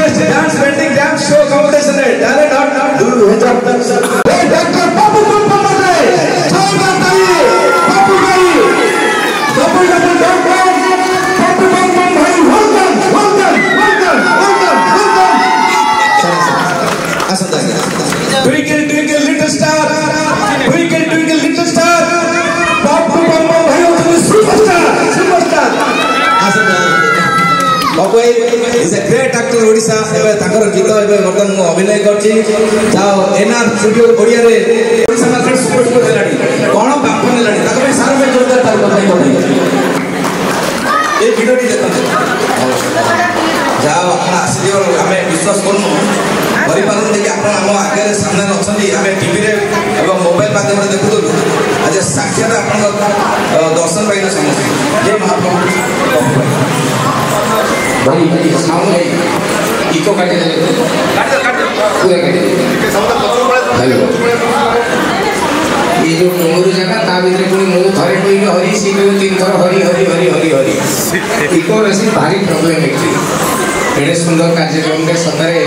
best dance bending dance show competition है talent not do it up Dr. Papu Pampamate Chauga Tai Papu Bhai double Papu Pampam Bhai welcome asanta twinkle twinkle little star Papu Pampam Bhai superstar asanta Babu is a great actor Odisha ebe takar gita ebe ବର୍ତ୍ତମାନ ମୁଁ ଅଭିନୟ କରିଛି ଯାଅ NR studio ଓଡ଼ିଆରେ Odisha market ସୁପରସ୍ଟାର ହେଲାଣି କଣ ବାପ ନେଲାଣି ତାଙ୍କ ପାଇଁ ସାରା ପାଇଁ ଜୋରଦାର ତାର କଥା କହିବି ଏ ଭିଡିଓଟି ଦେଖନ୍ତୁ ଯାଅ ଆପଣ ଆସିଯିବ ଆମେ ବିଶ୍ୱାସ କରୁନୁ କରିପାରୁନି କି ଆପଣ ଆମ ଆଗରେ ସାମ୍ନାରେ ଅଛନ୍ତି ଆମେ ଟିଭିରେ ଏବଂ ମୋବାଇଲ ମାଧ୍ୟମରେ ଦେଖୁଥିଲୁ ଆଜି ସାକ୍ଷାତ ଆପଣଙ୍କ ଦର୍ଶନ ପାଇଲେ ସମସ୍ତେ ଜୟ ମହାପ୍ରଭୁ भाई साउंड है इको काटे दे पूरा काटे हेलो ये जो मोरू जगह ता भीतर कोई मु थरे कोई हरि सी को तीन थर हरि हरि हरि हरि हरि इको रेसी भारी प्रॉब्लम एक्चुअली एडे सुंदर कार्यक्रम के सतरे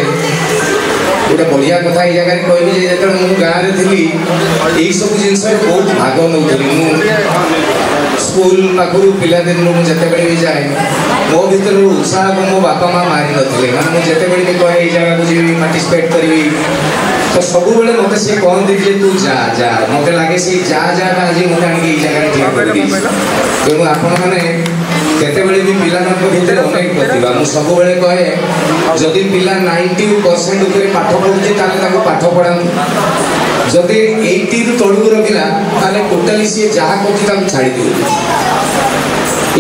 गोटे बढ़िया कथा ये जगह कहबी जे जत मु गाँव रे थी यही सब जिनस बहुत भाग नौली मु स्कूल पाखु पिला दिन मुझे भी जाए मो भर उत्साह को मो बापा माँ मारी नथिले माने मुझे भी कहे ये जगह को जी पार्टिसिपेट करी तो सब बेले मत सी कहते जे तू जा जा मत लगे से जा जा आज मत आनी जगह ठीक कर तेणु आपण मैंने केते भी पिला भर अनेक प्रतिभा मुझे सब बेले कहे जदि पिला 90% उपरे पाठ पढ़ुचे पाठ पढ़ा जदि 80 रु तलू रखिला ताले टोटाली सी जहाँ कर छाड़ी दियो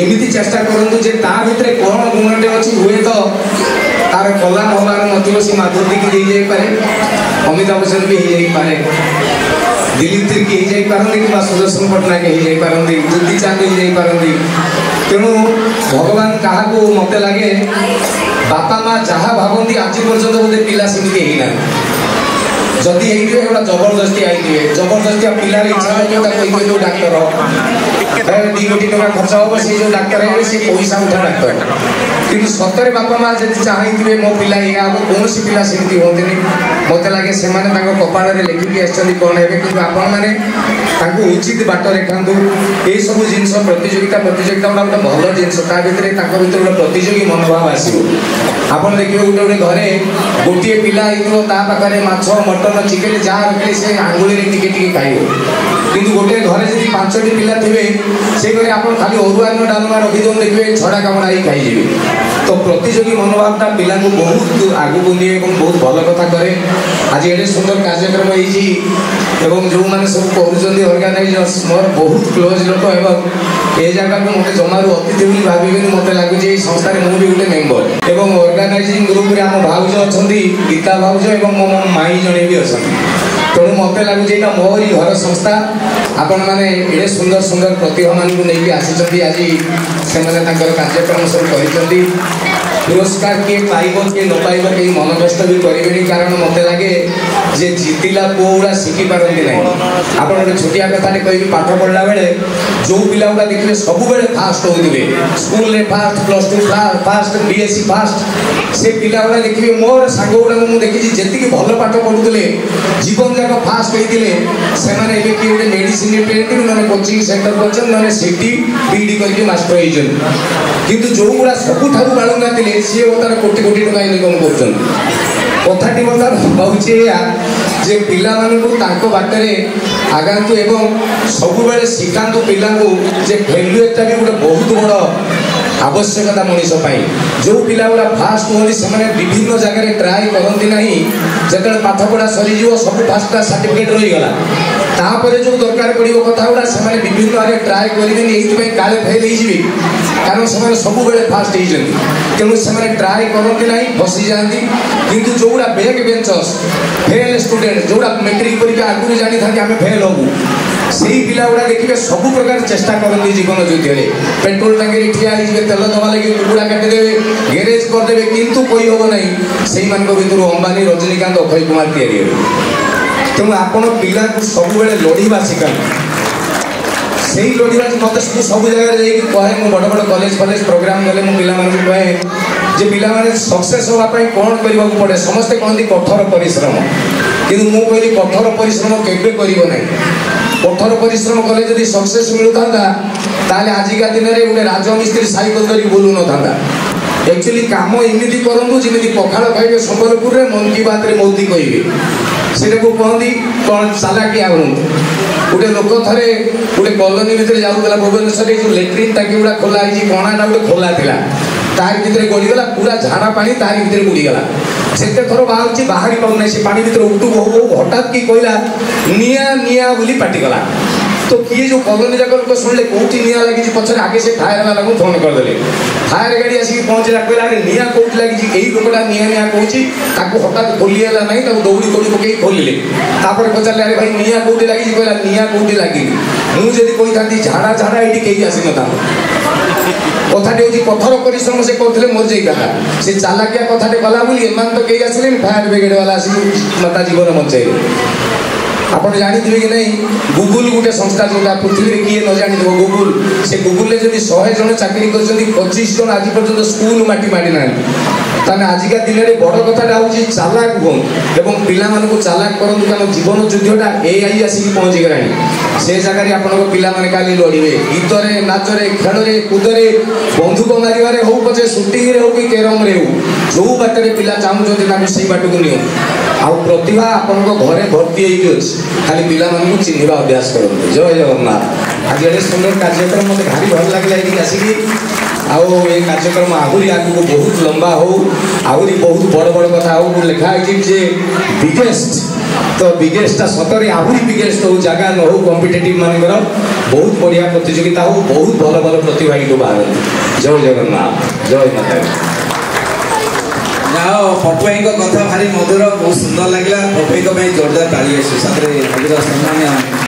एमती चेष्टा करूँ जे ता भितर कौन गुणटे अच्छी हुए तो तार कला नबार नथिब सी माधुरी की दे जाई पारे अमिताभ बच्चन भी हो जाई पारे दिलीप तिर्की हो जाई पारंती कि सुदर्शन पट्टनायक हो जाई पारंती दुती चांद हो जाई पारंती तेणु भगवान क्या मत लगे बापा माँ जहाँ भावती आज पर्यंत बोधे पिला सेमती होना जदि गोटा जबरदस्ती आई जबरदस्ती पिलार इच्छा कही जो डाक्तर 2 कोटी टका खर्च हम से जो डाक्तर है से पैसा उठा डाक्तर कि सतरे बापा माँ जब चाहते मो पिला या कौन पिला सेमती हमें मत लगे से कपाड़ में लिखिकी आसछन्ति कौन है कि आपण मैंने उचित बाट देखातु ये सब जिनस प्रतियोगिता गोटे भल जिनस भर गोटे प्रतियोगी मनोभाव आसो आपड़ देखिए गोटे गोटे घरे गोटे पिला पाखे माछ मटन चिकेन जहाँ रखिले से आंगुली टिके खाइब कि गोटे घरे जब 5टी पिला थे से घरे आप खाली अरुआन्न डालमा रखिदे देखिए छड़ा कामड़ा ही खाई तो प्रतियोगी मनोभावटा पिला बहुत आगू निए बहुत भल कथा करे आज एडे सुंदर कार्यक्रम होती जो मैंने सब कर ऑर्गेनाइजर्स मोर बहुत क्लोज लोक एवं ये जगह को मत जमारू अतिथि भावी मत लगुच संस्था मुझे भी गोटे मेम्बर एवं ऑर्गेनाइजिंग ग्रुप रे आम भाउज अच्छा गीता भाउज एवं मो माई जड़े भी अच्छा तेणु मत लगुच यहाँ मोरी घर संस्था आपण मैंने एडे सुंदर सुंदर प्रतिभा मान नहीं आसी आज से कार्यक्रम सब कर पुरस्कार किए पाइब किए न पाइब कहीं मन कष्ट भी करेंगे कारण मत लगे जे जीतिला पुआ शिखी पारती ना आप गोटे छोटिया कथा कह पाठ पढ़ला बेले जो पिला गुड़ा देखिए सब बेले फास्ट होते स्कूल रे फास्ट +2 फास्ट बीएससी फास्ट से पिला गुड़ा देखिए मोर सांग गुड़ा मुझे देखी जी भल पाठ पढ़ुते जीवन जाक फास्ट होते से गोटे मेडिसिन ट्रेनिंग ना कोचिंग सेंटर कर सीटी बीडी करके मास्टर होती जो गुड़ा सबुठ बालुंगा थे सी तार कोटी कोटी टका इनकम कर कथाटी बर्तमान हूँ जे पिला बाटर आगातु एवं सब बेले शिखातु पिला जे भैल्यूटा भी गोटे बहुत बड़ आवश्यकता मनीष जो पिला गुड़ा फास्ट हमें से विभिन्न जगह ट्राए करती ना जो पाठ पढ़ा सरी सब फास्ट सर्टिफिकेट रहीगला तापर जो दरकार पड़ो कथा गुड़ा से विभिन्न आगे ट्राए करेंगे ये काले फेल हो कारण से सब बेले फास्ट होती तेणु से ट्राए करती ना फसी जाती किंतु जो गुड़ा बैक बेंचर्स फेल स्टूडेंट जोड़ा मेट्रिक परीक्षा आगुरी जानी था आम फेल हूँ से पिला गुड़ा देखिए सब प्रकार चेष्टा करती जीवन युद्ध में पेट्रोल टांगे ठिया तेल दवा लगे कुकुड़ा काटिदेवे गैरेज करदे किंतु कही हम ना से भर अंबानी रजनीकांत अक्षय कुमार तैयारी तेणु आपण पिला सब बेले लड़वा शिखा से लड़वा मत सब जगह कहे मुझे बड़ बड़ कॉलेज फॉलेज प्रोग्राम गले मुझे पिला कहे जे पिला माने सक्सेस होगा पई कोन करबा पड़े समस्त कहती कठोर परिश्रम किंतु मु कहली कठोर परिश्रम केबे करिवो नै कठोर परिश्रम कले जदि सक्सेस मिलुतांदा ताले आजिका दिन रे गोटे राजमिस्त्री साइकल धरी बुलु न थांदा एक्चुअली काम एमिति करंतु जेमिति पखाळ खाइबे संबलपुर रे मन की बात रे मोदी कहिबे सेटा को कहंदी कोन चालाकी आउनु गोटे लोक थरे गोटे कॉलोनी भितर जाउतला भुवनेश्वर जो लेट्रिन टाकी गुड़ा खोला है कणाटा गोटे खोला थिला तार भितर गड़ीगला पूरा झाड़ा पानी तार भितर बुड़ीगला सेते थर बाहर बाहरी पाऊना से पानी भितर उठू बहु हठात कि कहला निया निया बोली पाटिगला तो किए जो कॉलोनी जाक लोक शुणिले कौटी निया लगी पछरे आगे से फायर वाला को फोन करदेले फायर गाड़ी आसिक पहुंचला कहला अरे निया कौटी लगी एई लोकटा निया निया कहूची ताको हठात खोलिएला नहीं ताको दौड़ी दौड़ी पकई खोलिले तापर पचारले अरे भाई निया कौटी लगी कहला निया कौटी लगी मु जदी कहि थांती झाड़ा झाड़ा एटी केही आसी न कथाटी हूँ कठोर परिश्रम से करते मोर जाइगला से चालाकिया कथाटे गला बोली एमान तो कई आसिले फायर ब्रिगेड वाला आसी मता जीवन बचाइले आपड़ जानी कि नहीं गूगल गोटे संस्था जोटा पृथ्वी में किए न जानी गूगल से गूगल जब 100 जन चाकरी कर 25 जन आज पर्यटन स्कूल माटी माड़ी ना ताने आजिका दिन में बड़ कथाटा हूँ चालाक हूँ एवं पिला चालाक करूँ कारण जीवन युद्धटा एआई आसिक पहुँची गलानी से जगह आपण पिला माने काली लड़े गीतरे नाचरे खेल कूदे बंधुक मारे हो पचे सुटिंग हो कि कैरम रे हो जो बाटे पिला चाहूँ से बाट को नि आउ प्रतिभा आपण घरे भर्ती खाली पिला चिन्हवा अभ्यास करते जय जगन्नाथ आज एडे सुंदर कार्यक्रम मत भारी भल लगे ये आसिक आउ ये कार्यक्रम आहरी आगू बहुत लंबा हो आहरी बहुत बड़ बड़ कथा हो लिखा है बिगेस्ट तो बिगेस्ट सतरे आहरी बिगेस्ट हो जगह न हो कॉम्पिटिटिव मानकर बहुत बढ़िया प्रतियोगिता हो बहुत भल भल प्रतिभा ये बाहर जय जगन्नाथ जय माता जाओ पपुआई कथा भारी मधुर बहुत सुंदर लगे पपुआई जोरदार ताली सम्मान